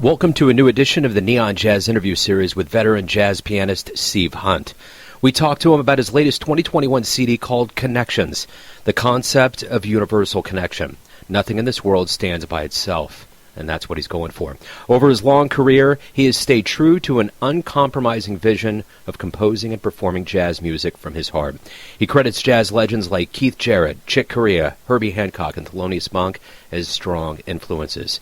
Welcome to a new edition of the Neon Jazz interview series with veteran jazz pianist Steve Hunt. We talked to him about his latest 2021 CD called Connections, the concept of universal connection. Nothing in this world stands by itself, and that's what he's going for. Over his long career, he has stayed true to an uncompromising vision of composing and performing jazz music from his heart. He credits jazz legends like Keith Jarrett, Corea, Herbie Hancock, and Thelonius Monk as strong influences.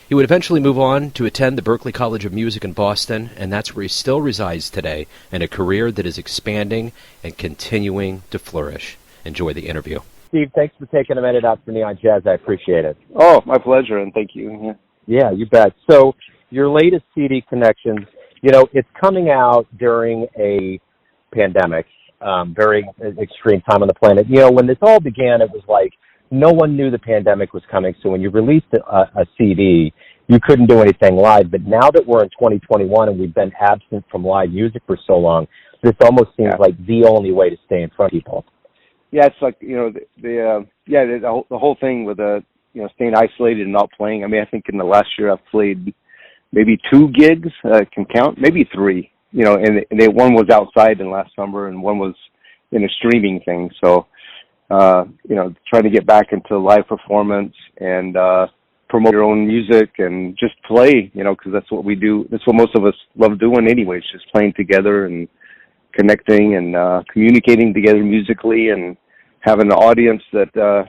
He would eventually move on to attend the Berklee College of Music in Boston, and that's where he still resides today, in a career that is expanding and continuing to flourish. Enjoy the interview. Steve, thanks for taking a minute out for Neon Jazz. I appreciate it. Oh, my pleasure, and thank you. Yeah, you bet. So your latest CD, Connections, it's coming out during a pandemic, very extreme time on the planet. When this all began, it was like no one knew the pandemic was coming, so when you released a CD, you couldn't do anything live. But now that we're in 2021 and we've been absent from live music for so long, this almost seems like the only way to stay in front of people. Yeah, it's like, the whole thing with, staying isolated and not playing. I mean, I think in the last year I've played maybe 2 gigs, can count, maybe 3, and one was outside in last summer and one was in a streaming thing. So, trying to get back into live performance and promote your own music and just play, because that's what we do. That's what most of us love doing anyways, just playing together and connecting and communicating together musically and having an audience that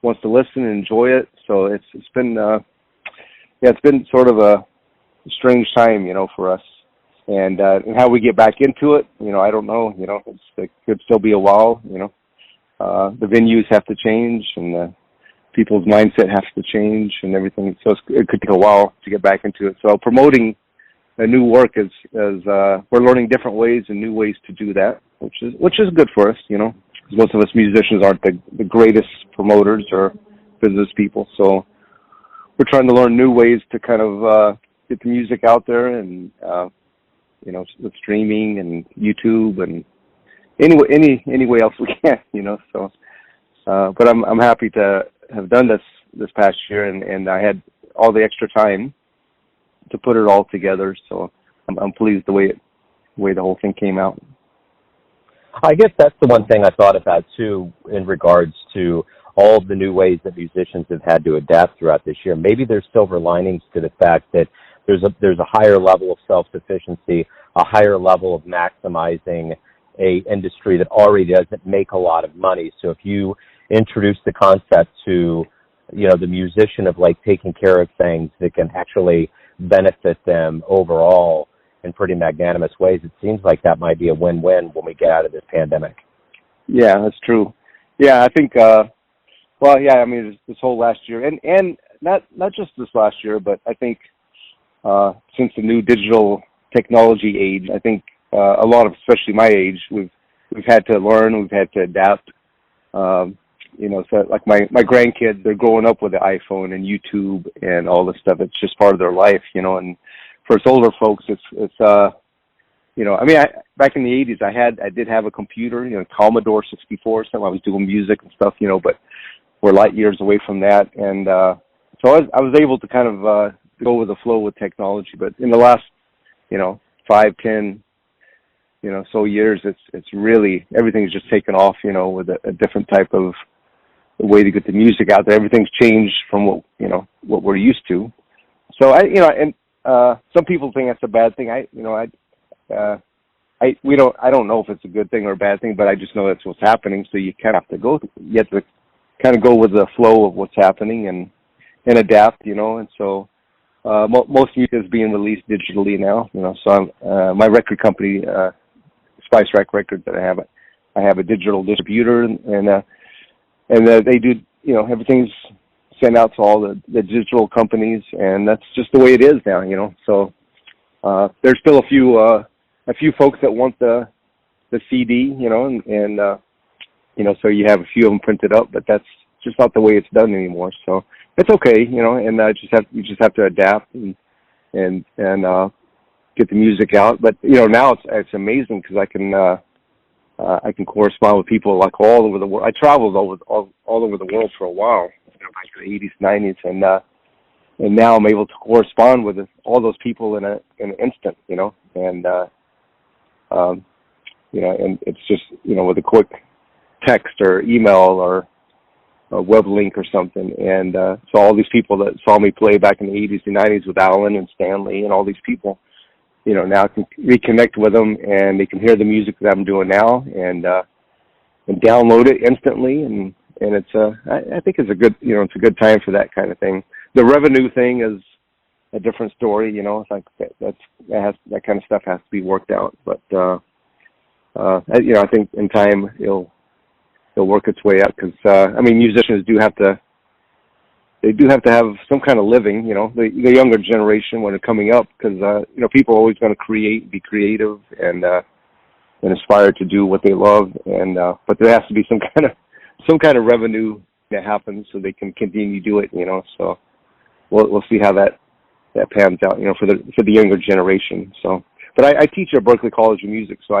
wants to listen and enjoy it. So it's been sort of a strange time, for us. And how we get back into it, I don't know. It could still be a while, The venues have to change, and people's mindset has to change, and everything. So it could take a while to get back into it. So promoting a new work is we're learning different ways and new ways to do that, which is good for us, because most of us musicians aren't the greatest promoters or business people. So we're trying to learn new ways to kind of get the music out there, and with streaming and YouTube and any way else we can, So, but I'm happy to have done this past year, and I had all the extra time to put it all together. So I'm pleased the way the whole thing came out. I guess that's the one thing I thought about too, in regards to all of the new ways that musicians have had to adapt throughout this year. Maybe there's silver linings to the fact that there's a higher level of self-sufficiency, a higher level of maximizing a industry that already doesn't make a lot of money. So if you introduce the concept to, the musician of like taking care of things that can actually benefit them overall in pretty magnanimous ways, it seems like that might be a win-win when we get out of this pandemic. Yeah, that's true. Yeah, I think, this whole last year, and not just this last year, but I think since the new digital technology age, I think a lot of, especially my age, we've had to learn, we've had to adapt. So like my grandkids, they're growing up with the iPhone and YouTube and all this stuff. It's just part of their life, and for us older folks, it's back in the 80s, I did have a computer, Commodore 64 or something. I was doing music and stuff, but we're light years away from that. And so I was able to kind of go with the flow with technology. But in the last, 5, 10, so years, it's really, everything's just taken off, with a different type of way to get the music out there. Everything's changed from what we're used to. So some people think that's a bad thing. I don't know if it's a good thing or a bad thing, but I just know that's what's happening. So you kind of have to kind of go with the flow of what's happening and adapt, and so most music is being released digitally now, So my record company, Spice Rack Records, that I have a digital distributor, and they do, everything's sent out to all the digital companies, and that's just the way it is now, So there's still a few folks that want the CD, and so you have a few of them printed up, but that's just not the way it's done anymore. So it's okay, and you just have to adapt and get the music out. But now it's amazing because I can correspond with people like all over the world. I traveled all over the world for a while, back in the 80s, 90s, and now I'm able to correspond with all those people in an instant, and and it's just with a quick text or email or a web link or something. And so all these people that saw me play back in the 80s and 90s with Alan and Stanley and all these people, now I can reconnect with them, and they can hear the music that I'm doing now and download it instantly. And it's I think it's a good it's a good time for that kind of thing. The revenue thing is a different story. It's like that kind of stuff has to be worked out. But I think in time it'll work its way out, because musicians do have to have some kind of living, the younger generation when they're coming up, because people are always going to be creative and aspire to do what they love, and but there has to be some kind of revenue that happens so they can continue to do it, so we'll see how that pans out, for the younger generation. So, but I teach at Berklee College of Music, so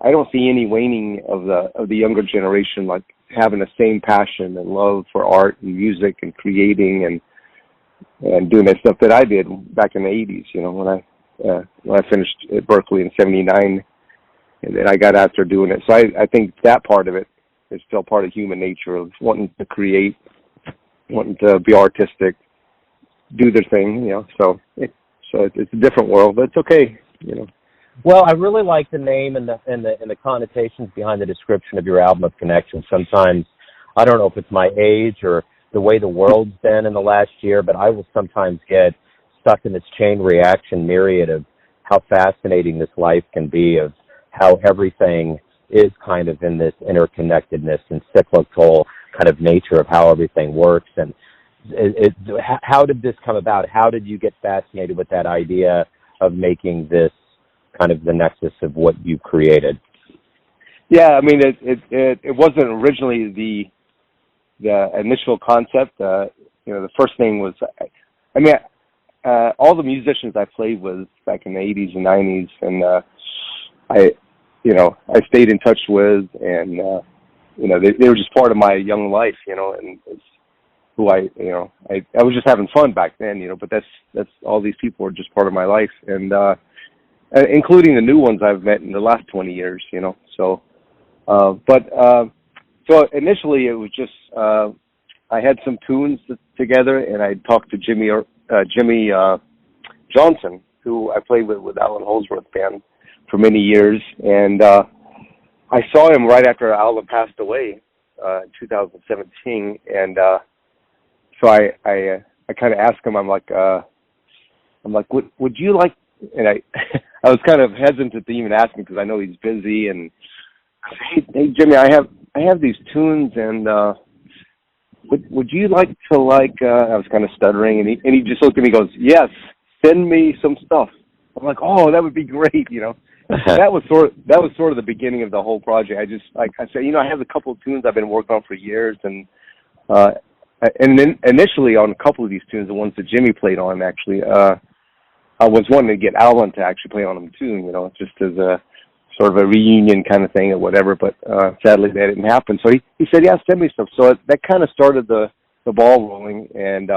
I don't see any waning of the younger generation, like having the same passion and love for art and music and creating and doing that stuff that I did back in the 80s, when I finished at Berklee in '79, and then I got out there doing it. So I think that part of it is still part of human nature, of wanting to create, wanting to be artistic, do their thing, so it's a different world, but it's okay, Well, I really like the name and the connotations behind the description of your album of Connection. Sometimes, I don't know if it's my age or the way the world's been in the last year, but I will sometimes get stuck in this chain reaction myriad of how fascinating this life can be, of how everything is kind of in this interconnectedness and cyclical kind of nature of how everything works. And how did this come about? How did you get fascinated with that idea of making this kind of the nexus of what you created? Yeah, it wasn't originally the initial concept. The first thing was, all the musicians I played with back in the 80s and 90s, and I stayed in touch with, and they were just part of my young life, and it's who I was just having fun back then, but that's all these people were just part of my life, and including the new ones I've met in the last 20 years, so, so initially it was just, I had some tunes together, and I talked to Jimmy Johnson, who I played with Alan Holdsworth band for many years, and I saw him right after Alan passed away, in 2017, and so I kind of asked him, I'm like, would you like, and I was kind of hesitant to even ask him because I know he's busy, and I said, hey Jimmy, I have these tunes, and would you like to I was kind of stuttering, and he just looked at me and goes, yes, send me some stuff. I'm like, oh, that would be great, That was sort of the beginning of the whole project. I said, I have a couple of tunes I've been working on for years, and then initially on a couple of these tunes, the ones that Jimmy played on, actually, I was wanting to get Alan to actually play on them too, just as a sort of a reunion kind of thing or whatever, but sadly that didn't happen. So he said, yeah, send me stuff. So that kind of started the ball rolling, and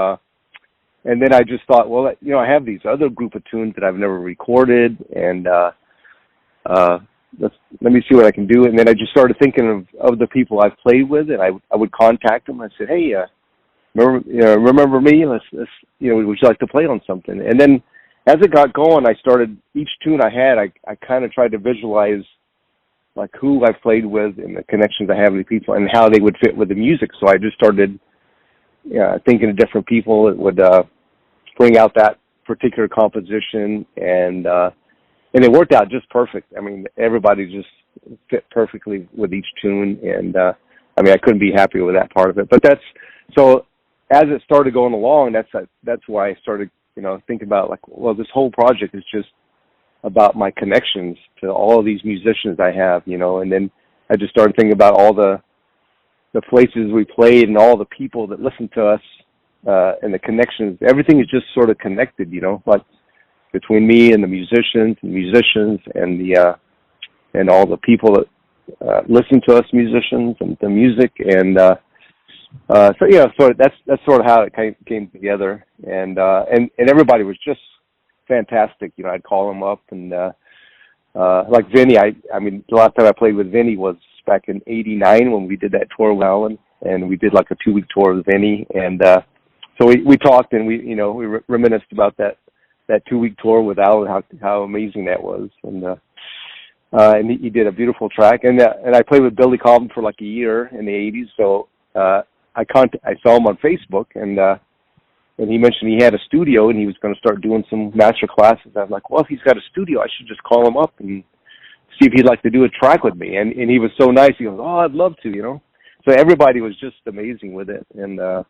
then I just thought, well, I have these other group of tunes that I've never recorded, and let me see what I can do. And then I just started thinking of the people I've played with, and I would contact them. I said, hey, remember me? Let's would you like to play on something? And then as it got going, I started, each tune I had, I kind of tried to visualize like who I've played with and the connections I have with people and how they would fit with the music. So I just started thinking of different people that would bring out that particular composition, and it worked out just perfect. Everybody just fit perfectly with each tune, and I couldn't be happier with that part of it. But so as it started going along, that's why I started thinking about this whole project is just about my connections to all of these musicians I have, and then I just started thinking about all the places we played and all the people that listened to us, and the connections. Everything is just sort of connected, like between me and the musicians and all the people that listen to us musicians and the music, and so that's sort of how it came together, and everybody was just fantastic. I'd call them up, and like Vinny, I mean, the last time I played with Vinny was back in '89 when we did that tour with Alan, and we did like a 2-week tour with Vinny, and so we talked, and we reminisced about that 2-week tour with Alan, how amazing that was, and he did a beautiful track, and I played with Billy Cobham for like a year in the '80s, so I saw him on Facebook, and he mentioned he had a studio and he was going to start doing some master classes. I was like, well, if he's got a studio, I should just call him up and see if he'd like to do a track with me. And he was so nice. He goes, oh, I'd love to, So everybody was just amazing with it, and it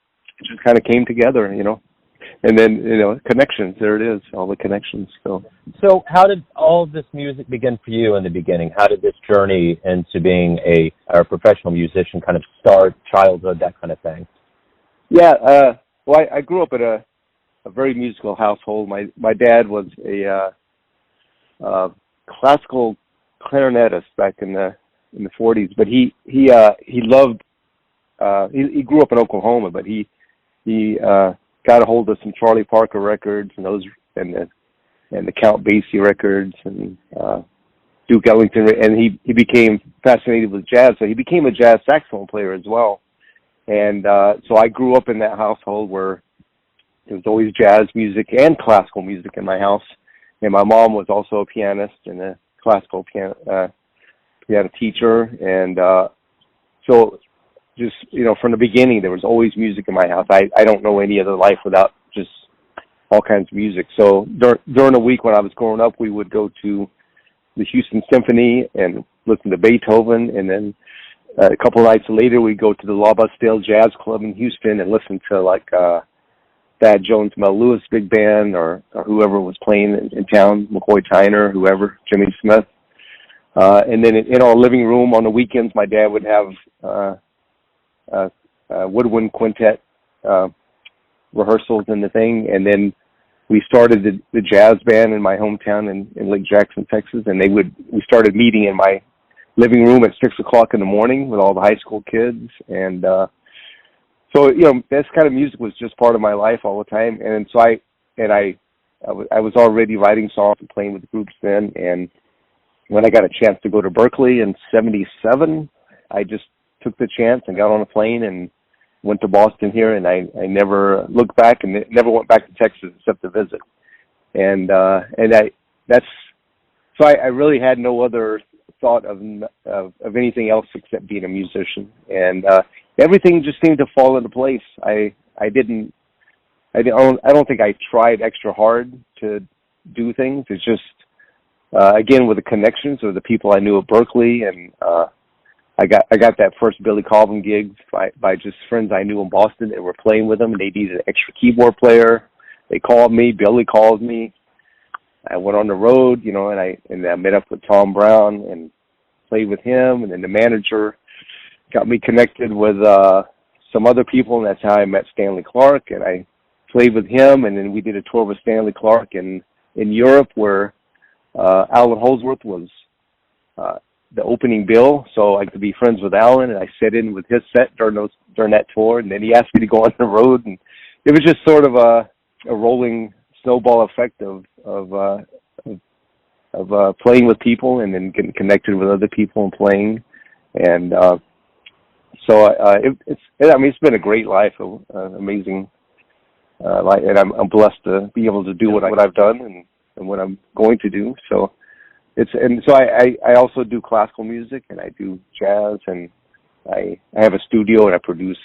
just kind of came together, And then, connections, there it is, all the connections. So how did all of this music begin for you in the beginning? How did this journey into being a professional musician kind of start, childhood, that kind of thing? Yeah, well, I grew up in a very musical household. My dad was a classical clarinetist back in the 40s, but he loved he grew up in Oklahoma, but he got a hold of some Charlie Parker records and the Count Basie records and Duke Ellington, and he became fascinated with jazz, so he became a jazz saxophone player as well. And so I grew up in that household where there was always jazz music and classical music in my house. And my mom was also a pianist and a classical piano teacher. And so just, from the beginning, there was always music in my house. I don't know any other life without just all kinds of music. So during the week when I was growing up, we would go to the Houston Symphony and listen to Beethoven, and then a couple of nights later, we go to the La Bastille Jazz Club in Houston and listen to like Thad Jones, Mel Lewis Big Band, or whoever was playing in town, McCoy Tyner, whoever, Jimmy Smith. And then in our living room on the weekends, my dad would have woodwind quintet rehearsals and the thing. And then we started the jazz band in my hometown in Lake Jackson, Texas, and we started meeting in my living room at 6:00 in the morning with all the high school kids, and so this kind of music was just part of my life all the time. And so I was already writing songs and playing with groups then. And when I got a chance to go to Berklee in '77, I just took the chance and got on a plane and went to Boston here. And I never looked back and never went back to Texas except to visit. And I really had no other thought of anything else except being a musician, and everything just seemed to fall into place. I don't think I tried extra hard to do things. It's just again with the connections of the people I knew at Berklee, and I got that first Billy Cobham gig by just friends I knew in Boston that were playing with them, and they needed an extra keyboard player. They called me. Billy called me. I went on the road, and I met up with Tom Brown and played with him, and then the manager got me connected with some other people, and that's how I met Stanley Clarke, and I played with him, and then we did a tour with Stanley Clarke in Europe where Alan Holdsworth was the opening bill, so I could be friends with Alan, and I sat in with his set during that tour, and then he asked me to go on the road, and it was just sort of a rolling snowball effect of playing with people and then getting connected with other people and playing, and so it's been a great life, amazing life, and I'm blessed to be able to do what I've done and what I'm going to do. So I also do classical music, and I do jazz, and I have a studio, and I produce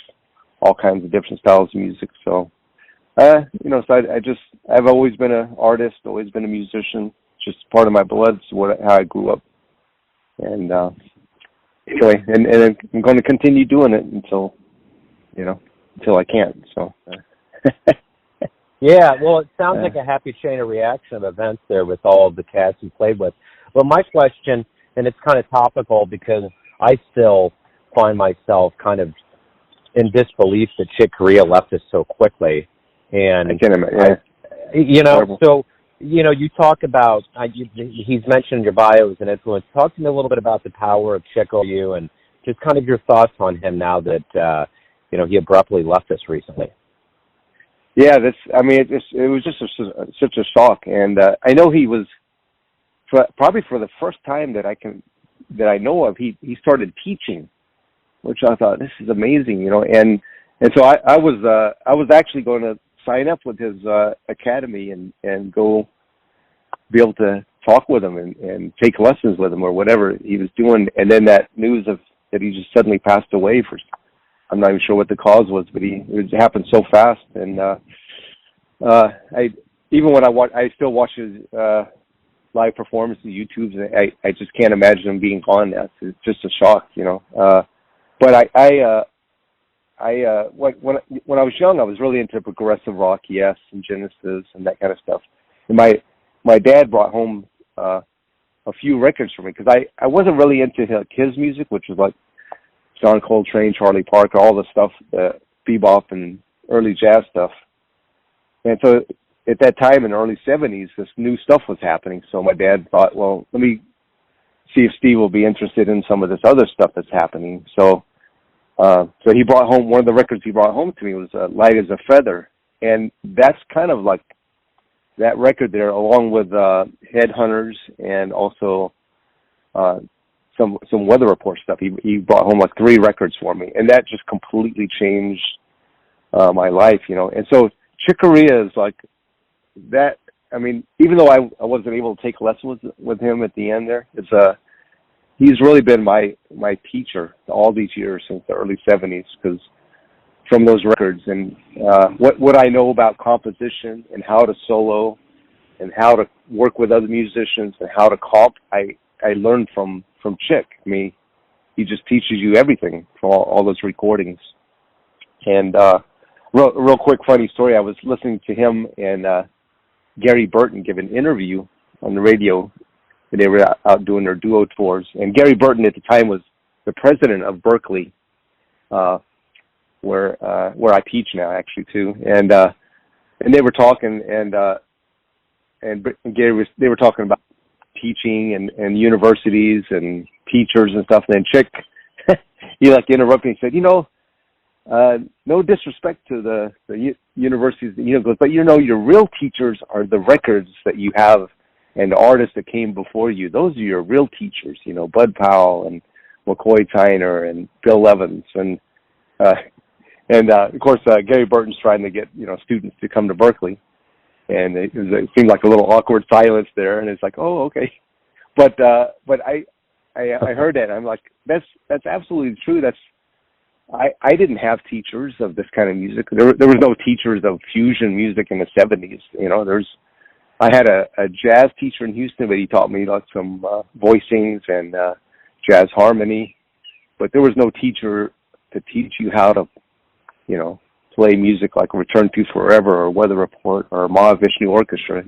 all kinds of different styles of music. So. I've always been an artist, always been a musician, just part of my blood. It's how I grew up. And anyway, and I'm going to continue doing it until I can't. So. Yeah, well, it sounds like a happy chain of reaction of events there with all of the cats you played with. Well, my question, and it's kind of topical because I still find myself kind of in disbelief that Chick Corea left us so quickly. And, so, you talk about, he's mentioned in your bio as an influence. Talk to me a little bit about the power of Chick over you and just kind of your thoughts on him now that he abruptly left us recently. Yeah, it was just such a shock, and I know he was probably for the first time that I know of. He started teaching, which I thought, this is amazing, and so I was actually going to sign up with his academy and go be able to talk with him and take lessons with him or whatever he was doing, and then that news of that he just suddenly passed away for. I'm not even sure what the cause was, but it happened so fast. And I still watch his live performances on YouTube, and I just can't imagine him being gone. It's just a shock, But when I was young, I was really into progressive rock, Yes, and Genesis, and that kind of stuff. And my dad brought home a few records for me because I wasn't really into his music, which was like John Coltrane, Charlie Parker, all the stuff, bebop and early jazz stuff. And so at that time in the early 70s, this new stuff was happening. So my dad thought, well, let me see if Steve will be interested in some of this other stuff that's happening. So he brought home, one of the records he brought home to me was Light as a Feather. And that's kind of like that record there, along with Headhunters and also some Weather Report stuff. He brought home like 3 records for me, and that just completely changed my life, And so Chick Corea is like that. I mean, even though I wasn't able to take lessons with him at the end there, he's really been my teacher all these years since the early 70s, because from those records and what I know about composition and how to solo and how to work with other musicians and how to comp, I learned from Chick. I mean, he just teaches you everything from all those recordings. And real quick funny story, I was listening to him and Gary Burton give an interview on the radio. They were out doing their duo tours. And Gary Burton at the time was the president of Berklee, where I teach now actually too. And they were talking and Gary they were talking about teaching and universities and teachers and stuff. And then Chick, he interrupted me and said, no disrespect to the universities, but your real teachers are the records that you have and the artists that came before you. Those are your real teachers, Bud Powell and McCoy Tyner and Bill Evans. And of course, Gary Burton's trying to get, students to come to Berklee. And it seemed like a little awkward silence there. And it's like, oh, okay. But I heard that. And I'm like, that's absolutely true. I didn't have teachers of this kind of music. There was no teachers of fusion music in the 70s. I had a jazz teacher in Houston, but he taught me some voicings and jazz harmony. But there was no teacher to teach you how to, play music like Return to Forever or Weather Report or Mahavishnu Orchestra,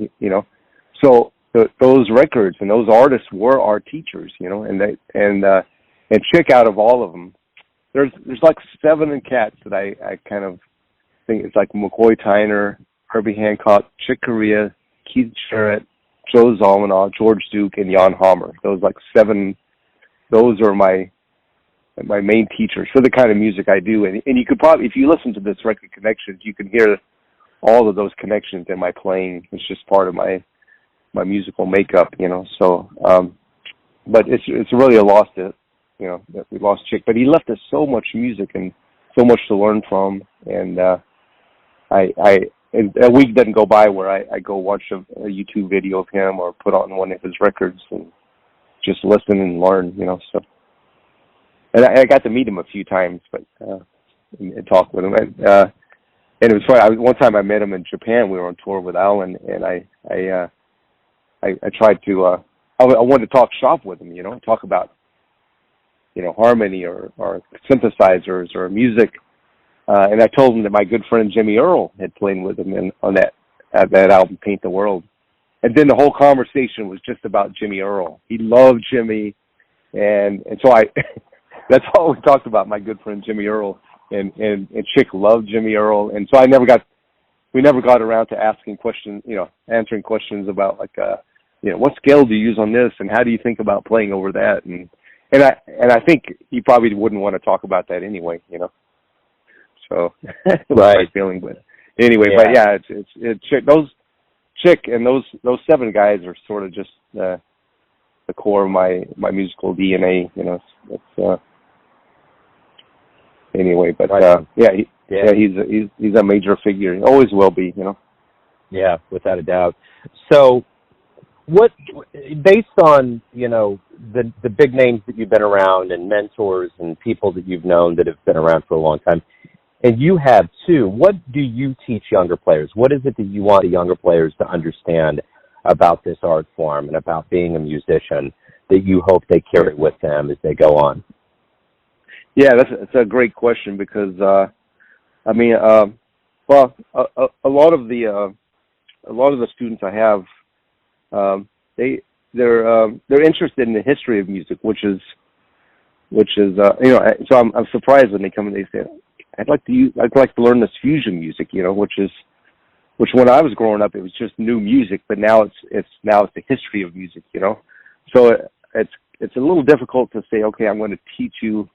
So those records and those artists were our teachers, and Chick, out of all of them, there's like 7 cats that I kind of think it's like McCoy Tyner, Herbie Hancock, Chick Corea, Keith Jarrett, Joe Zawinul, George Duke, and Jan Hammer. Those 7, those are my main teachers for the kind of music I do. And you could probably, if you listen to this record Connections, you can hear all of those connections in my playing. It's just part of my musical makeup, So, but it's really a loss that we lost Chick. But he left us so much music and so much to learn from. And and a week doesn't go by where I go watch a YouTube video of him or put on one of his records and just listen and learn, So, and I got to meet him a few times, but and talk with him. And it was funny. One time I met him in Japan. We were on tour with Alan, and I tried to. I wanted to talk shop with him, talk about harmony or synthesizers or music. And I told him that my good friend Jimmy Earle had played with him on that album, Paint the World. And then the whole conversation was just about Jimmy Earle. He loved Jimmy, and so that's all we talked about, my good friend Jimmy Earle. And Chick loved Jimmy Earle, and so we never got around to asking questions, answering questions about what scale do you use on this, and how do you think about playing over that, and I think he probably wouldn't want to talk about that anyway, So it was Right. my feeling. But anyway, Yeah. but yeah, it's Chick and those 7 guys are sort of just the core of my musical DNA. You know, it's anyway. But Right. he's a major figure. He always will be. You know. Yeah, without a doubt. So, what, based on, you know, the big names that you've been around and mentors and people that you've known that have been around for a long time, and you have too, what do you teach younger players? What is it that you want the younger players to understand about this art form and about being a musician that you hope they carry with them as they go on? Yeah, that's a great question because I mean, well, a lot of the students I have, they're interested in the history of music, which is you know. So I'm surprised when they come and they say, I'd like to learn this fusion music, you know, which when I was growing up it was just new music, but now it's the history of music, you know. So it's a little difficult to say, okay, I'm going to teach you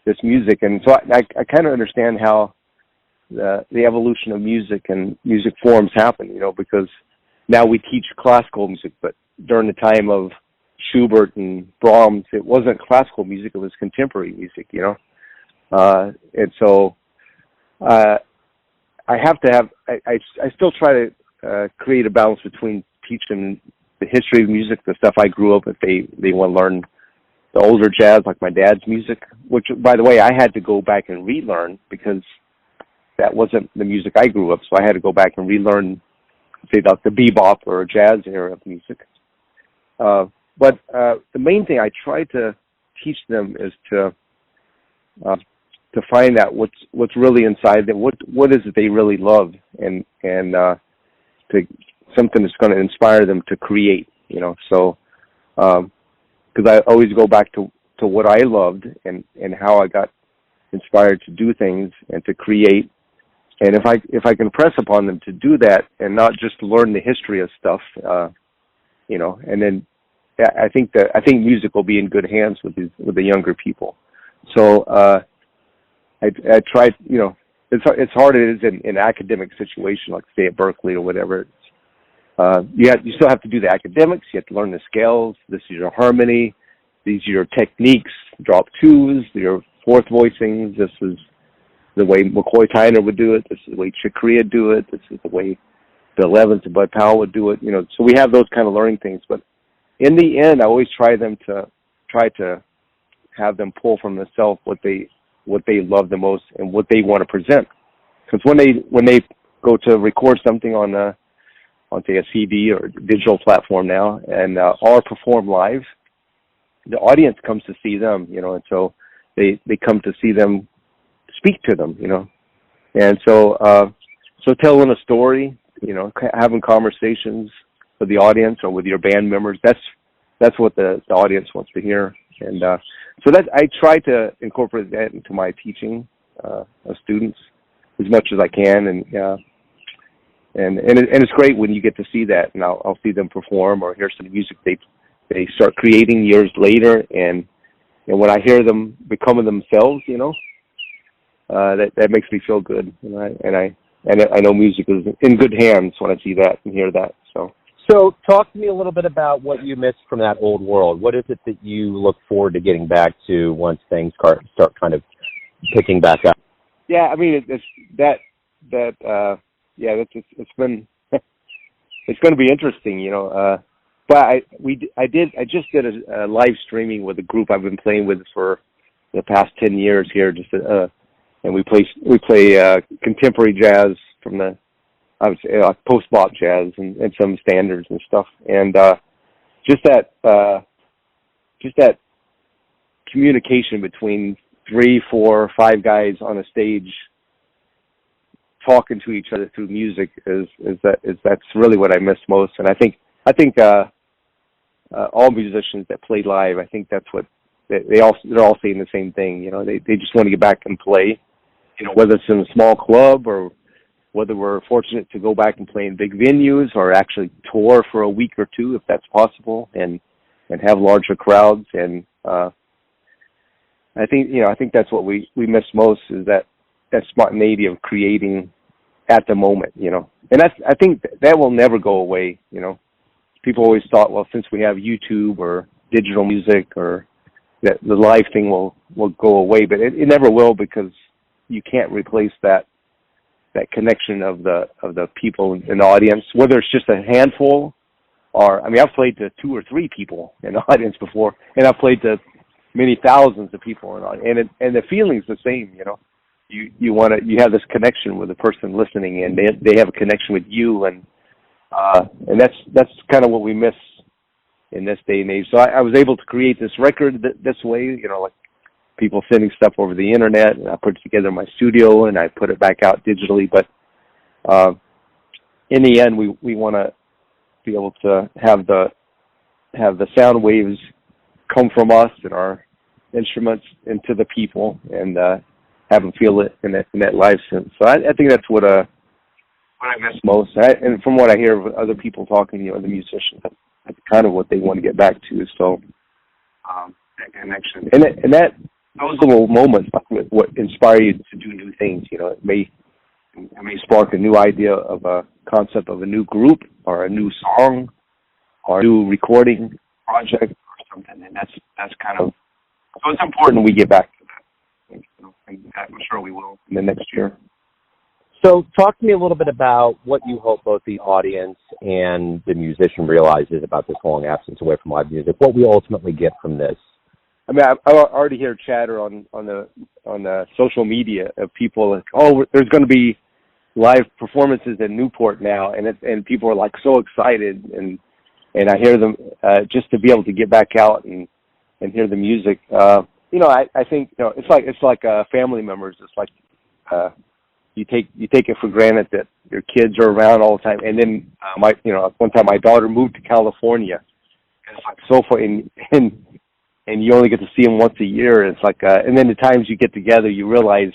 this music, and so I kind of understand how the evolution of music and music forms happen, you know, because now we teach classical music, but during the time of Schubert and Brahms, it wasn't classical music, it was contemporary music, you know. And so I have to have, I still try to create a balance between teaching the history of music, the stuff I grew up with. They want to learn the older jazz, like my dad's music, which, by the way, I had to go back and relearn because that wasn't the music I grew up, so I had to go back and relearn, say, like the bebop or jazz era of music. But the main thing I try to teach them is to find out what's really inside them, what is it they really love, and to something that's going to inspire them to create, you know. So because I always go back to what I loved and how I got inspired to do things and to create. And if I can press upon them to do that and not just learn the history of stuff, you know, and then I think music will be in good hands with the younger people. So I try, you know, it's hard it is in an academic situation, like say at Berklee or whatever. You still have to do the academics. You have to learn the scales. This is your harmony. These are your techniques. Drop twos. Your fourth voicings. This is the way McCoy Tyner would do it. This is the way Chick Corea do it. This is the way Bill Evans and Bud Powell would do it. You know, so we have those kind of learning things. But in the end, I always try to have them pull from themselves what they love the most and what they want to present. Because when they go to record something on say a CD or digital platform now and or perform live, the audience comes to see them, you know, and so they come to see them speak to them, you know. And so telling a story, you know, having conversations with the audience or with your band members, that's what the audience wants to hear. And so that I try to incorporate that into my teaching of students as much as I can, and it's great when you get to see that, and I'll see them perform or hear some music they start creating years later, and when I hear them becoming themselves, you know, that makes me feel good, and I know music is in good hands when I see that and hear that. So talk to me a little bit about what you missed from that old world. What is it that you look forward to getting back to once things start kind of picking back up? Yeah, I mean it's been it's going to be interesting, you know. But I just did a live streaming with a group I've been playing with for the past 10 years here, and we play contemporary jazz from the, I would say, post-bop jazz and some standards and stuff, and just that communication between 3, 4, 5 guys on a stage talking to each other through music that's really what I miss most. And I think all musicians that play live, I think that's what they're all saying the same thing. You know, they just want to get back and play. You know, whether it's in a small club or whether we're fortunate to go back and play in big venues or actually tour for a week or two, if that's possible, and have larger crowds. And I think that's what we miss most, is that spontaneity of creating at the moment, And I think that will never go away, People always thought, well, since we have YouTube or digital music, or that the live thing will go away, but it never will, because you can't replace that connection of the people in the audience, whether it's just a handful or, I've played to 2 or 3 people in the audience before, and I've played to many thousands of people in the audience, and the feeling's the same, You have this connection with the person listening, and they have a connection with you, and that's kind of what we miss in this day and age. So I was able to create this record this way, like people sending stuff over the internet, and I put it together in my studio, and I put it back out digitally. But in the end, we want to be able to have the sound waves come from us and our instruments into the people, and have them feel it in that live sense. So I think that's what I miss most. And from what I hear of other people talking, the musicians, that's kind of what they want to get back to. So that connection, and that those little moments, like what inspire you to do new things. It may spark a new idea of a concept of a new group or a new song or a new recording project or something. And that's kind of, so it's important we get back to that. And I'm sure we will in the next year. So talk to me a little bit about what you hope both the audience and the musician realizes about this long absence away from live music, what we ultimately get from this. I already hear chatter on the social media of people like, oh, there's going to be live performances in Newport now, and people are like so excited, and I hear them just to be able to get back out and hear the music. I think it's like family members. It's like you take it for granted that your kids are around all the time, and then one time my daughter moved to California, and it's like so far, and you only get to see them once a year. It's like, and then the times you get together, you realize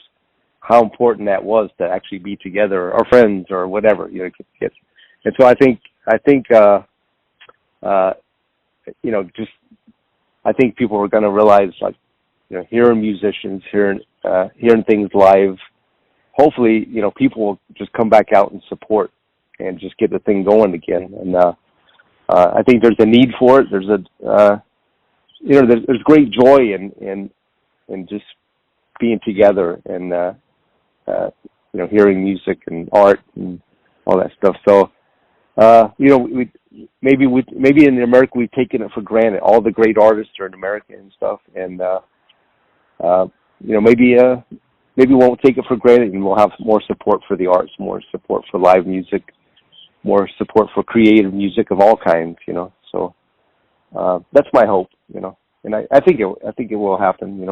how important that was to actually be together, or friends, or whatever, kids. And so I think, I think people are going to realize, like, hearing musicians, hearing things live. Hopefully, people will just come back out and support and just get the thing going again. And I think there's a need for it. There's great joy in just being together and hearing music and art and all that stuff. So maybe in America we've taken it for granted. All the great artists are in America and stuff, and maybe we won't take it for granted, and we'll have more support for the arts, more support for live music, more support for creative music of all kinds. So that's my hope. And I think it will happen.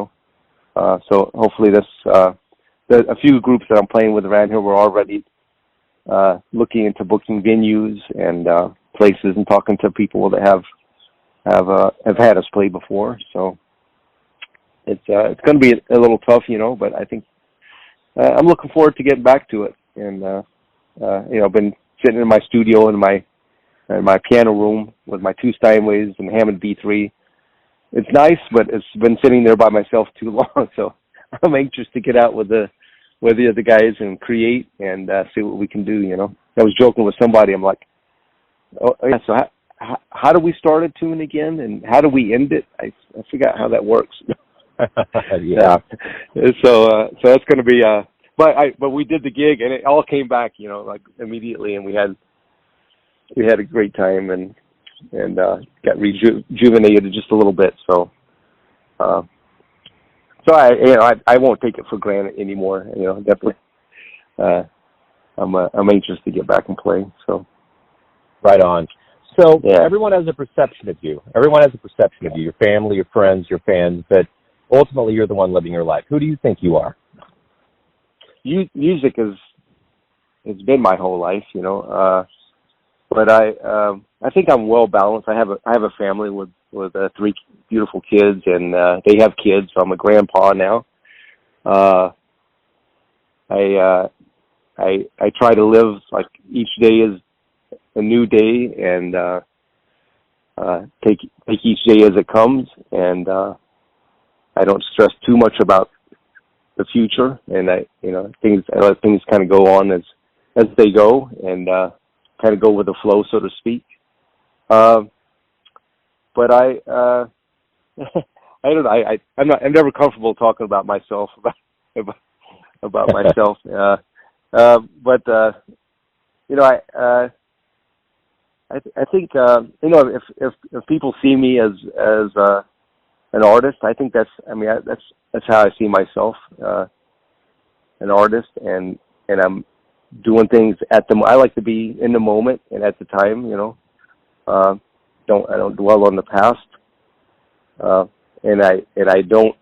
So hopefully a few groups that I'm playing with around here were already looking into booking venues and places and talking to people that have had us play before. So it's going to be a little tough, but I think I'm looking forward to getting back to it. And I've been sitting in my studio in my piano room with my 2 Steinways and Hammond B3. It's nice, but it's been sitting there by myself too long. So I'm anxious to get out with the other guys and create and see what we can do. I was joking with somebody. I'm like, oh yeah. So how do we start a tune again, and how do we end it? I forgot how that works. Yeah. So that's going to be. But we did the gig, and it all came back, like immediately, and we had a great time and got rejuvenated just a little bit. So I won't take it for granted anymore. Definitely. I'm anxious to get back and play. So. Right on. So yeah. Everyone has a perception of you. Your family, your friends, your fans, but ultimately you're the one living your life. Who do you think you are? Music has been my whole life, but I think I'm well balanced. I have a family with 3 beautiful kids, and they have kids, so I'm a grandpa now. I try to live like each day is a new day, and take each day as it comes, and I don't stress too much about the future, and I let things kind of go on as they go, and kind of go with the flow, so to speak. But I don't know. I'm never comfortable talking about myself about myself. But I think if people see me as an artist, I think that's how I see myself, an artist, and I'm doing things I like to be in the moment and at the time. I don't dwell on the past, and I don't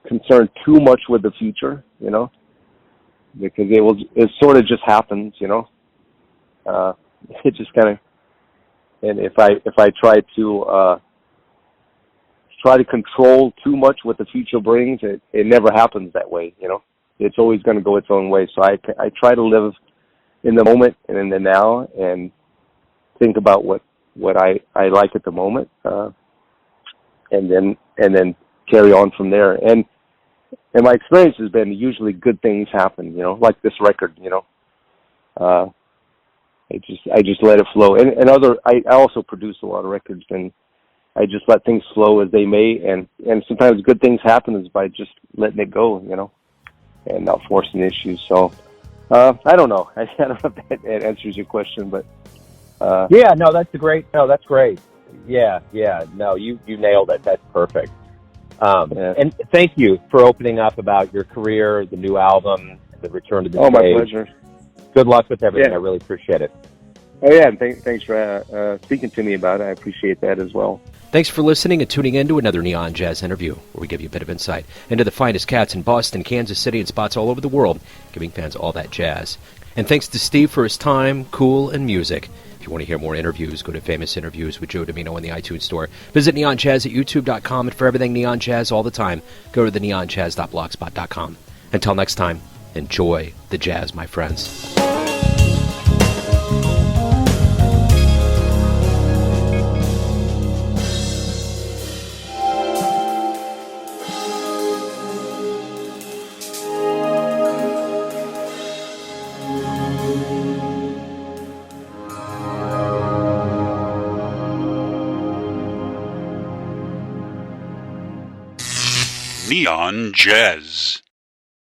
concern too much with the future, because it sort of just happens, it just kind of. And if I try to control too much what the future brings, it never happens that way. It's always going to go its own way. So I try to live in the moment and in the now, and think about what I like at the moment, and then carry on from there. And my experience has been usually good things happen. Like this record. I just let it flow. And I also produce a lot of records, and I just let things flow as they may, and sometimes good things happen is by just letting it go, and not forcing issues. So I don't know. I don't know if that answers your question, but yeah, no, that's great. Yeah, no, you nailed it. That's perfect. Yeah. And thank you for opening up about your career, the new album, the return to the stage. My pleasure. Good luck with everything. Yeah. I really appreciate it. Oh, yeah, and thanks for speaking to me about it. I appreciate that as well. Thanks for listening and tuning in to another Neon Jazz interview, where we give you a bit of insight into the finest cats in Boston, Kansas City, and spots all over the world, giving fans all that jazz. And thanks to Steve for his time, cool, and music. If you want to hear more interviews, go to Famous Interviews with Joe Domino in the iTunes Store. Visit neonjazz at youtube.com, and for everything Neon Jazz all the time, go to the neonjazz.blogspot.com. Until next time, enjoy the jazz, my friends. Neon Jazz.